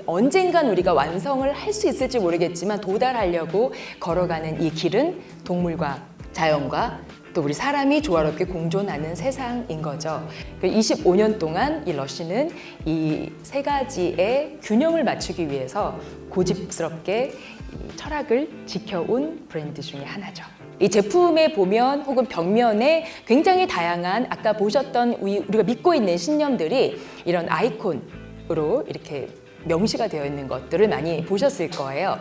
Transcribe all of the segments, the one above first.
언젠간 우리가 완성을 할 수 있을지 모르겠지만 도달하려고 걸어가는 이 길은 동물과 자연과 또 우리 사람이 조화롭게 공존하는 세상인 거죠. 25년 동안 이 러쉬는 이 세 가지의 균형을 맞추기 위해서 고집스럽게 이 철학을 지켜온 브랜드 중에 하나죠. 이 제품에 보면 혹은 벽면에 굉장히 다양한 아까 보셨던 우리가 믿고 있는 신념들이 이런 아이콘으로 이렇게 명시가 되어 있는 것들을 많이 보셨을 거예요.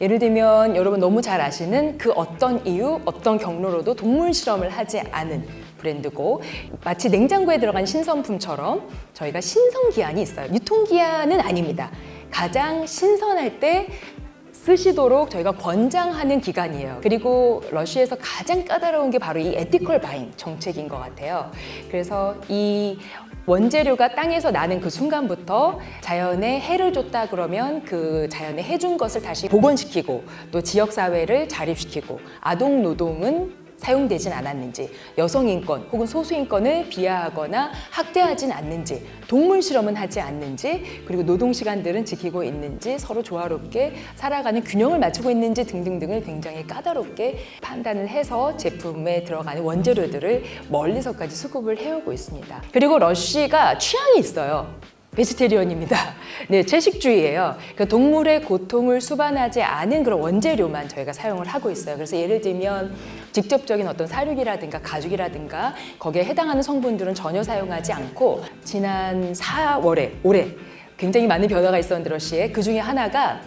예를 들면 여러분 너무 잘 아시는 그 어떤 이유, 어떤 경로로도 동물 실험을 하지 않은 브랜드고, 마치 냉장고에 들어간 신선품처럼 저희가 신선기한이 있어요. 유통기한은 아닙니다. 가장 신선할 때 쓰시도록 저희가 권장하는 기간이에요. 그리고 러쉬에서 가장 까다로운 게 바로 이 에티컬 바잉 정책인 것 같아요. 그래서 이 원재료가 땅에서 나는 그 순간부터 자연에 해를 줬다 그러면 그 자연에 해준 것을 다시 복원시키고 또 지역사회를 자립시키고, 아동 노동은 사용되진 않았는지, 여성인권 혹은 소수인권을 비하하거나 학대하진 않는지, 동물 실험은 하지 않는지, 그리고 노동시간들은 지키고 있는지, 서로 조화롭게 살아가는 균형을 맞추고 있는지 등등등을 굉장히 까다롭게 판단을 해서 제품에 들어가는 원재료들을 멀리서까지 수급을 해오고 있습니다. 그리고 러쉬가 취향이 있어요. 베지테리언입니다. 네, 채식주의예요. 그러니까 동물의 고통을 수반하지 않은 그런 원재료만 저희가 사용을 하고 있어요. 그래서 예를 들면 직접적인 어떤 사육이라든가 가죽이라든가 거기에 해당하는 성분들은 전혀 사용하지 않고, 지난 4월에 올해 굉장히 많은 변화가 있었는데 러쉬에 그 중에 하나가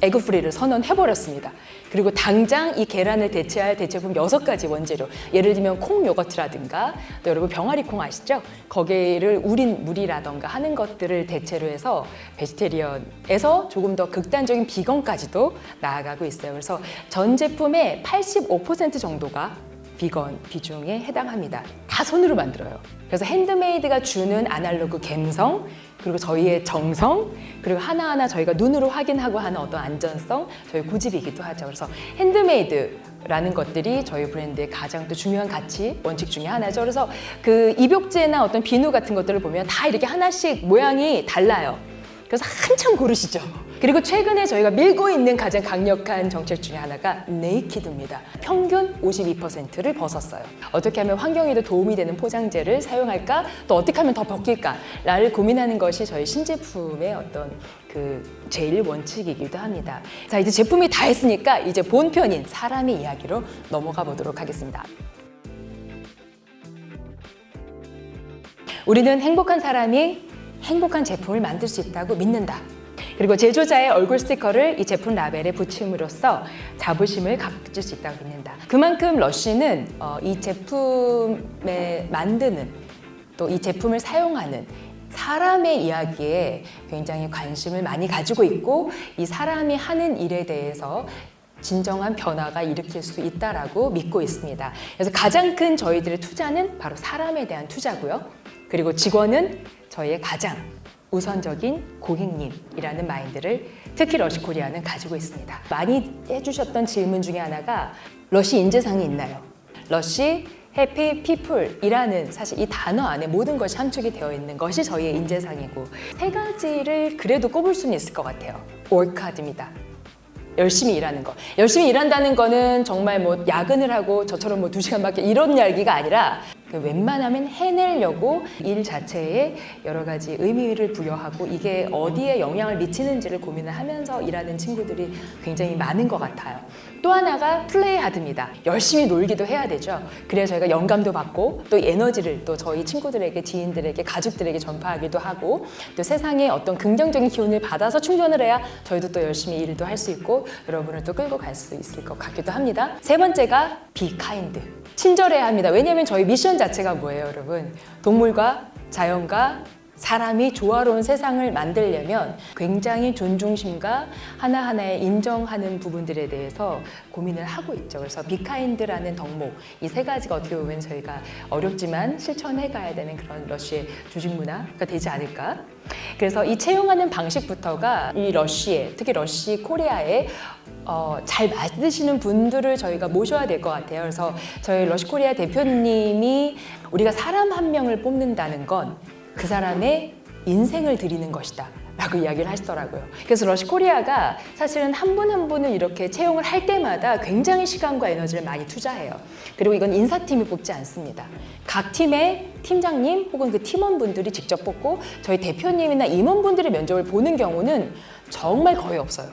에그프리를 선언해버렸습니다. 그리고 당장 이 계란을 대체할 대체품 6가지 원재료, 예를 들면 콩 요거트라든가 또 여러분 병아리 콩 아시죠? 거기를 우린 물이라던가 하는 것들을 대체로 해서 베지테리언에서 조금 더 극단적인 비건까지도 나아가고 있어요. 그래서 전 제품의 85% 정도가 비건 비중에 해당합니다. 다 손으로 만들어요. 그래서 핸드메이드가 주는 아날로그 감성, 그리고 저희의 정성, 그리고 하나하나 저희가 눈으로 확인하고 하는 어떤 안전성, 저희 고집이기도 하죠. 그래서 핸드메이드라는 것들이 저희 브랜드의 가장 또 중요한 가치, 원칙 중에 하나죠. 그래서 그 입욕제나 어떤 비누 같은 것들을 보면 다 이렇게 하나씩 모양이 달라요. 그래서 한참 고르시죠. 그리고 최근에 저희가 밀고 있는 가장 강력한 정책 중에 하나가 네이키드입니다. 평균 52%를 벗었어요. 어떻게 하면 환경에도 도움이 되는 포장재를 사용할까? 또 어떻게 하면 더 벗길까?를 고민하는 것이 저희 신제품의 어떤 그 제일 원칙이기도 합니다. 자, 이제 제품이 다 했으니까 이제 본편인 사람의 이야기로 넘어가 보도록 하겠습니다. 우리는 행복한 사람이 행복한 제품을 만들 수 있다고 믿는다. 그리고 제조자의 얼굴 스티커를 이 제품 라벨에 붙임으로써 자부심을 가질 수 있다고 믿는다. 그만큼 러쉬는 이 제품에 만드는, 또 이 제품을 사용하는 사람의 이야기에 굉장히 관심을 많이 가지고 있고, 이 사람이 하는 일에 대해서 진정한 변화가 일으킬 수 있다라고 믿고 있습니다. 그래서 가장 큰 저희들의 투자는 바로 사람에 대한 투자고요. 그리고 직원은 저희의 가장 우선적인 고객님이라는 마인드를 특히 러쉬코리아는 가지고 있습니다. 많이 해주셨던 질문 중에 하나가 러쉬 인재상이 있나요? 러쉬 해피 피플이라는 사실 이 단어 안에 모든 것이 함축이 되어 있는 것이 저희의 인재상이고, 3가지를 그래도 꼽을 수는 있을 것 같아요. 월크하드입니다. 열심히 일하는 거. 열심히 일한다는 거는 정말 뭐 야근을 하고 저처럼 뭐 2시간밖에 이런 이야기가 아니라 웬만하면 해내려고 일 자체에 여러 가지 의미를 부여하고 이게 어디에 영향을 미치는지를 고민을 하면서 일하는 친구들이 굉장히 많은 것 같아요. 또 하나가 플레이하드입니다. 열심히 놀기도 해야 되죠. 그래야 저희가 영감도 받고 또 에너지를 또 저희 친구들에게, 지인들에게, 가족들에게 전파하기도 하고, 또 세상에 어떤 긍정적인 기운을 받아서 충전을 해야 저희도 또 열심히 일도 할 수 있고 여러분을 또 끌고 갈 수 있을 것 같기도 합니다. 3번째가 be kind. 친절해야 합니다. 왜냐하면 저희 미션 자체가 뭐예요, 여러분? 동물과 자연과 사람이 조화로운 세상을 만들려면 굉장히 존중심과 하나하나에 인정하는 부분들에 대해서 고민을 하고 있죠. 그래서 비카인드라는 덕목, 이 3가지가 어떻게 보면 저희가 어렵지만 실천해 가야 되는 그런 러쉬의 조직 문화가 되지 않을까. 그래서 이 채용하는 방식부터가 이 러쉬에, 특히 러쉬 코리아에 잘 맞으시는 분들을 저희가 모셔야 될 것 같아요. 그래서 저희 러쉬 코리아 대표님이 우리가 사람 한 명을 뽑는다는 건 그 사람의 인생을 드리는 것이다 라고 이야기를 하시더라고요. 그래서 러시코리아가 사실은 한 분 한 분을 이렇게 채용을 할 때마다 굉장히 시간과 에너지를 많이 투자해요. 그리고 이건 인사팀이 뽑지 않습니다. 각 팀의 팀장님 혹은 그 팀원분들이 직접 뽑고 저희 대표님이나 임원분들의 면접을 보는 경우는 정말 거의 없어요.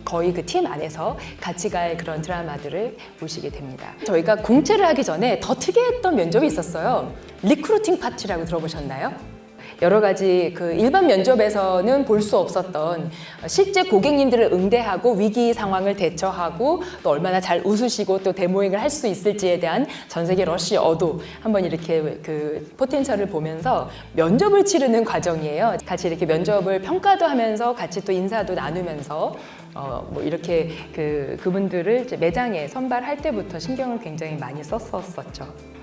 거의 그 팀 안에서 같이 갈 그런 드라마들을 보시게 됩니다. 저희가 공채를 하기 전에 더 특이했던 면접이 있었어요. 리크루팅 파티라고 들어보셨나요? 여러 가지 그 일반 면접에서는 볼 수 없었던 실제 고객님들을 응대하고 위기 상황을 대처하고 또 얼마나 잘 웃으시고 또 데모잉을 할 수 있을지에 대한 전 세계 러시어도 한번 이렇게 그 포텐셜을 보면서 면접을 치르는 과정이에요. 같이 이렇게 면접을 평가도 하면서 같이 또 인사도 나누면서 뭐 이렇게 그분들을 이제 매장에 선발할 때부터 신경을 굉장히 많이 썼었죠.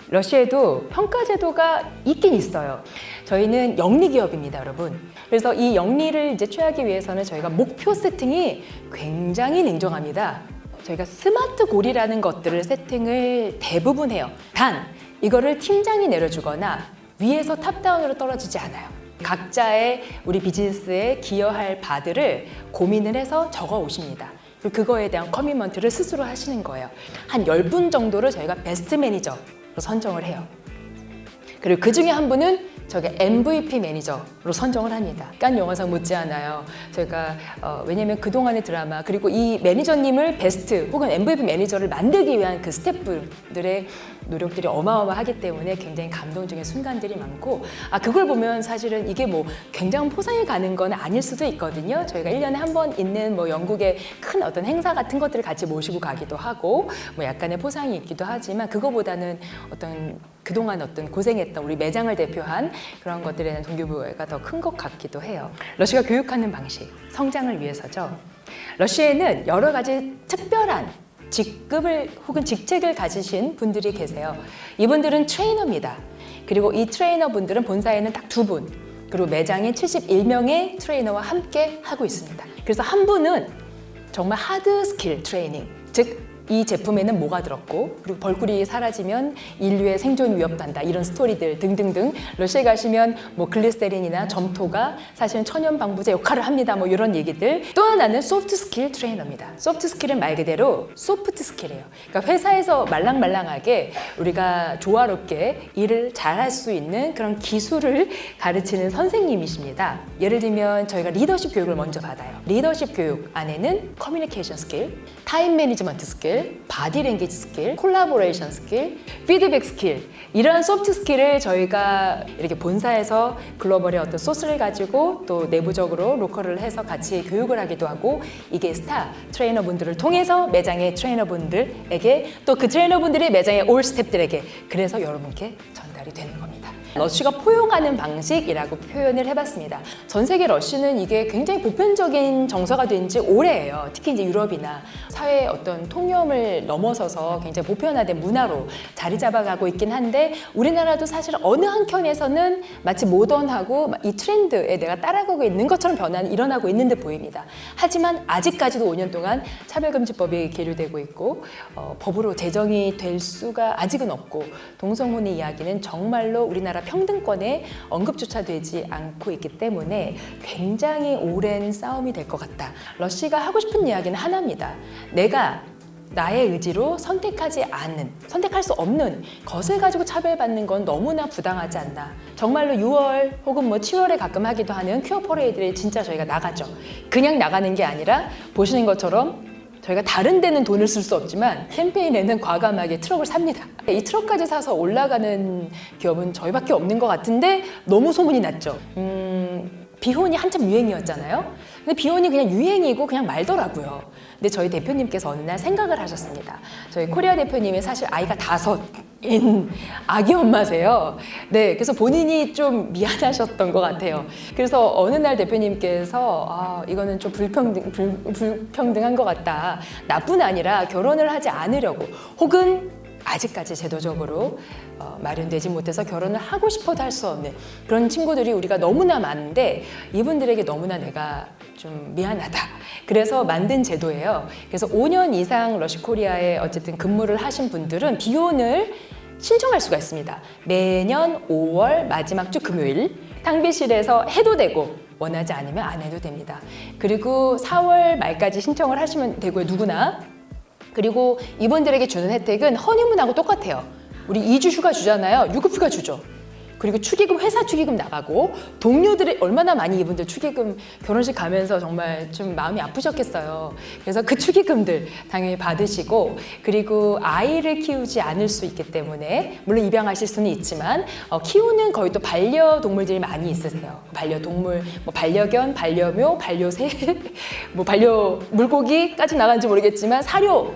러시아에도 평가 제도가 있긴 있어요. 저희는 영리 기업입니다, 여러분. 그래서 이 영리를 이제 취하기 위해서는 저희가 목표 세팅이 굉장히 냉정합니다. 저희가 스마트 골이라는 것들을 세팅을 대부분 해요. 단, 이거를 팀장이 내려주거나 위에서 탑다운으로 떨어지지 않아요. 각자의 우리 비즈니스에 기여할 바들을 고민을 해서 적어 오십니다. 그거에 대한 커미먼트를 스스로 하시는 거예요. 한 10분 정도를 저희가 베스트 매니저 선정을 해요. 그리고 그 중에 한 분은 저게 MVP 매니저로 선정을 합니다. 깐 영화상 못지않아요. 저희가 왜냐면 그동안의 드라마 그리고 이 매니저님을 베스트 혹은 MVP 매니저를 만들기 위한 그 스태프들의 노력들이 어마어마하기 때문에 굉장히 감동적인 순간들이 많고 그걸 보면 사실은 이게 뭐 굉장한 포상이 가는 건 아닐 수도 있거든요. 저희가 1년에 한 번 있는 뭐 영국의 큰 어떤 행사 같은 것들을 같이 모시고 가기도 하고 뭐 약간의 포상이 있기도 하지만 그거보다는 어떤 그동안 어떤 고생했던 우리 매장을 대표한 그런 것들에 대한 동기부여가 더 큰 것 같기도 해요. 러시아가 교육하는 방식, 성장을 위해서죠. 러시아에는 여러 가지 특별한 직급을 혹은 직책을 가지신 분들이 계세요. 이분들은 트레이너입니다. 그리고 이 트레이너분들은 본사에는 딱 2분, 그리고 매장에 71명의 트레이너와 함께 하고 있습니다. 그래서 한 분은 정말 하드 스킬 트레이닝, 즉 이 제품에는 뭐가 들었고 그리고 벌꿀이 사라지면 인류의 생존 위협된다 이런 스토리들 등등등 러시아에 가시면 뭐 글리세린이나 점토가 사실은 천연 방부제 역할을 합니다 뭐 이런 얘기들. 또 하나는 소프트 스킬 트레이너입니다. 소프트 스킬은 말 그대로 소프트 스킬이에요. 그러니까 회사에서 말랑말랑하게 우리가 조화롭게 일을 잘할 수 있는 그런 기술을 가르치는 선생님이십니다. 예를 들면 저희가 리더십 교육을 먼저 받아요. 리더십 교육 안에는 커뮤니케이션 스킬, 타임 매니지먼트 스킬, 바디 랭귀지 스킬, 콜라보레이션 스킬, 피드백 스킬 이러한 소프트 스킬을 저희가 이렇게 본사에서 글로벌의 어떤 소스를 가지고 또 내부적으로 로컬을 해서 같이 교육을 하기도 하고 이게 스타 트레이너분들을 통해서 매장의 트레이너분들에게 또 그 트레이너분들이 매장의 올 스태프들에게 그래서 여러분께 전달이 되는 겁니다. 러쉬가 포용하는 방식이라고 표현을 해봤습니다. 전 세계 러쉬는 이게 굉장히 보편적인 정서가 된 지 오래예요. 특히 이제 유럽이나 사회의 어떤 통념을 넘어서서 굉장히 보편화된 문화로 자리 잡아가고 있긴 한데 우리나라도 사실 어느 한켠에서는 마치 모던하고 이 트렌드에 내가 따라가고 있는 것처럼 변화는 일어나고 있는 듯 보입니다. 하지만 아직까지도 5년 동안 차별금지법이 계류되고 있고 법으로 제정이 될 수가 아직은 없고 동성혼의 이야기는 정말로 우리나라 평등권에 언급조차 되지 않고 있기 때문에 굉장히 오랜 싸움이 될 것 같다. 러쉬가 하고 싶은 이야기는 하나입니다. 내가 나의 의지로 선택하지 않는, 선택할 수 없는 것을 가지고 차별받는 건 너무나 부당하지 않나. 정말로 6월 혹은 뭐 7월에 가끔 하기도 하는 퀴어 퍼레이드에 진짜 저희가 나가죠. 그냥 나가는 게 아니라 보시는 것처럼 저희가 다른 데는 돈을 쓸 수 없지만 캠페인에는 과감하게 트럭을 삽니다. 이 트럭까지 사서 올라가는 기업은 저희밖에 없는 것 같은데 너무 소문이 났죠. 비혼이 한참 유행이었잖아요. 근데 비혼이 그냥 유행이고 그냥 말더라고요. 근데 저희 대표님께서 어느 날 생각을 하셨습니다. 저희 코리아 대표님이 사실 아이가 5인 아기 엄마세요. 네, 그래서 본인이 좀 미안하셨던 것 같아요. 그래서 어느 날 대표님께서 이거는 좀 불평등한 것 같다. 나뿐 아니라 결혼을 하지 않으려고 혹은 아직까지 제도적으로 마련되지 못해서 결혼을 하고 싶어도 할 수 없는 그런 친구들이 우리가 너무나 많은데 이분들에게 너무나 내가 좀 미안하다. 그래서 만든 제도예요. 그래서 5년 이상 러쉬코리아에 어쨌든 근무를 하신 분들은 비혼을 신청할 수가 있습니다. 매년 5월 마지막 주 금요일 탕비실에서 해도 되고 원하지 않으면 안 해도 됩니다. 그리고 4월 말까지 신청을 하시면 되고요, 누구나. 그리고 이분들에게 주는 혜택은 허니문하고 똑같아요. 우리 2주 휴가 주잖아요. 유급 휴가 주죠. 그리고 축의금, 회사 축의금 나가고, 동료들이 얼마나 많이 이분들 축의금 결혼식 가면서 정말 좀 마음이 아프셨겠어요. 그래서 그 축의금들 당연히 받으시고, 그리고 아이를 키우지 않을 수 있기 때문에 물론 입양하실 수는 있지만 키우는 거의 또 반려동물들이 많이 있으세요. 반려동물, 뭐 반려견, 반려묘, 반려새, 뭐 반려 물고기까지 나간지 모르겠지만 사료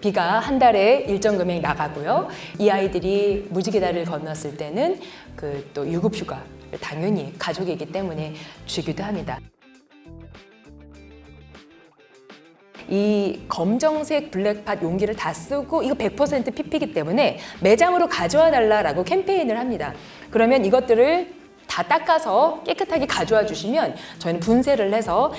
비가 한 달에 일정 금액 나가고요. 이 아이들이 무지개다리를 건넜을 때는 그 또 유급휴가를 당연히 가족이기 때문에 주기도 합니다. 이 검정색 블랙팟 용기를 다 쓰고 이거 100% PP이기 때문에 매장으로 가져와 달라라고 캠페인을 합니다. 그러면 이것들을 다 닦아서 깨끗하게 가져와 주시면 저희는 분쇄를 해서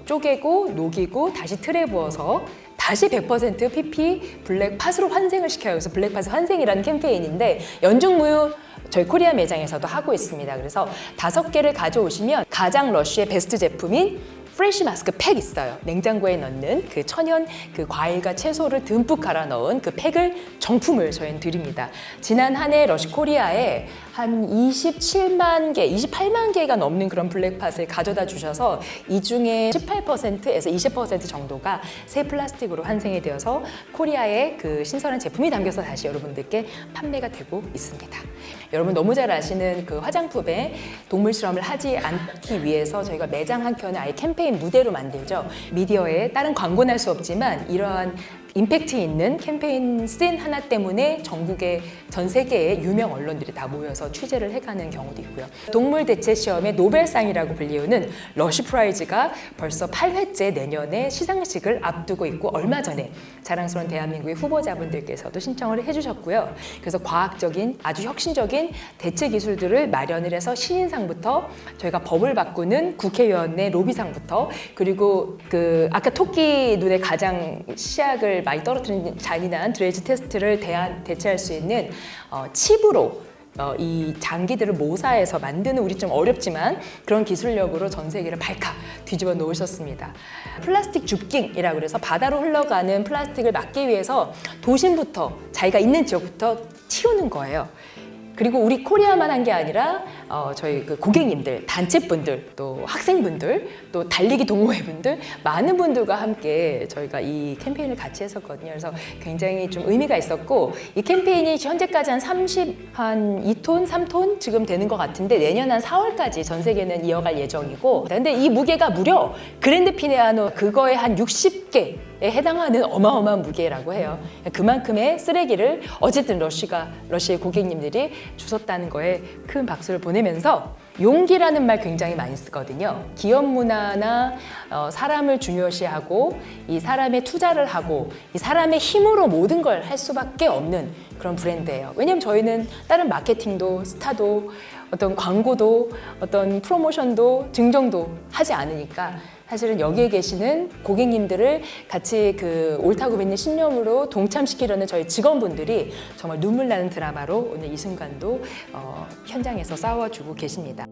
쪼개고 녹이고 다시 틀에 부어서 다시 100% PP 블랙팟으로 환생을 시켜요. 그래서 블랙팟 환생이라는 캠페인인데 연중무휴 저희 코리아 매장에서도 하고 있습니다. 그래서 5개를 가져오시면 가장 러쉬의 베스트 제품인 프레쉬 마스크 팩 있어요. 냉장고에 넣는 그 천연 그 과일과 채소를 듬뿍 갈아 넣은 그 팩을 정품을 저희는 드립니다. 지난 한 해 러쉬 코리아에 한 27만 개, 28만 개가 넘는 그런 블랙팟을 가져다 주셔서 이 중에 18%에서 20% 정도가 새 플라스틱으로 환생이 되어서 코리아의 그 신선한 제품이 담겨서 다시 여러분들께 판매가 되고 있습니다. 여러분 너무 잘 아시는 그 화장품에 동물 실험을 하지 않기 위해서 저희가 매장 한 켠에 아예 캠페인 무대로 만들죠. 미디어에 다른 광고는 할 수 없지만 이러한 임팩트 있는 캠페인 씬 하나 때문에 전국의 전 세계의 유명 언론들이 다 모여서 취재를 해가는 경우도 있고요. 동물 대체 시험의 노벨상이라고 불리우는 러쉬 프라이즈가 벌써 8회째 내년에 시상식을 앞두고 있고 얼마 전에 자랑스러운 대한민국의 후보자분들께서도 신청을 해주셨고요. 그래서 과학적인 아주 혁신적인 대체 기술들을 마련을 해서 신인상부터 저희가 법을 바꾸는 국회의원의 로비상부터 그리고 그 아까 토끼 눈에 가장 시약을 많이 떨어뜨리는 잔인한 드레이즈 테스트를 대체할 수 있는 칩으로 이 장기들을 모사해서 만드는 우리 좀 어렵지만 그런 기술력으로 전 세계를 발칵 뒤집어 놓으셨습니다. 플라스틱 줍깅이라고 그래서 바다로 흘러가는 플라스틱을 막기 위해서 도심부터 자기가 있는 지역부터 치우는 거예요. 그리고 우리 코리아만 한 게 아니라 저희 그 고객님들, 단체분들, 또 학생분들, 또 달리기 동호회분들 많은 분들과 함께 저희가 이 캠페인을 같이 했었거든요. 그래서 굉장히 좀 의미가 있었고 이 캠페인이 현재까지 한 2톤, 3톤 지금 되는 것 같은데 내년 한 4월까지 전 세계는 이어갈 예정이고 근데 이 무게가 무려 그랜드 피네아노 그거의 한 60개 에 해당하는 어마어마한 무게라고 해요. 그만큼의 쓰레기를 어쨌든 러쉬의 고객님들이 주셨다는 거에 큰 박수를 보내면서 용기라는 말 굉장히 많이 쓰거든요. 기업 문화나 사람을 중요시하고 이 사람의 투자를 하고 이 사람의 힘으로 모든 걸 할 수밖에 없는 그런 브랜드예요. 왜냐하면 저희는 다른 마케팅도 스타도 어떤 광고도 어떤 프로모션도 증정도 하지 않으니까 사실은 여기에 계시는 고객님들을 같이 그 옳다고 믿는 신념으로 동참시키려는 저희 직원분들이 정말 눈물 나는 드라마로 오늘 이 순간도 현장에서 싸워주고 계십니다.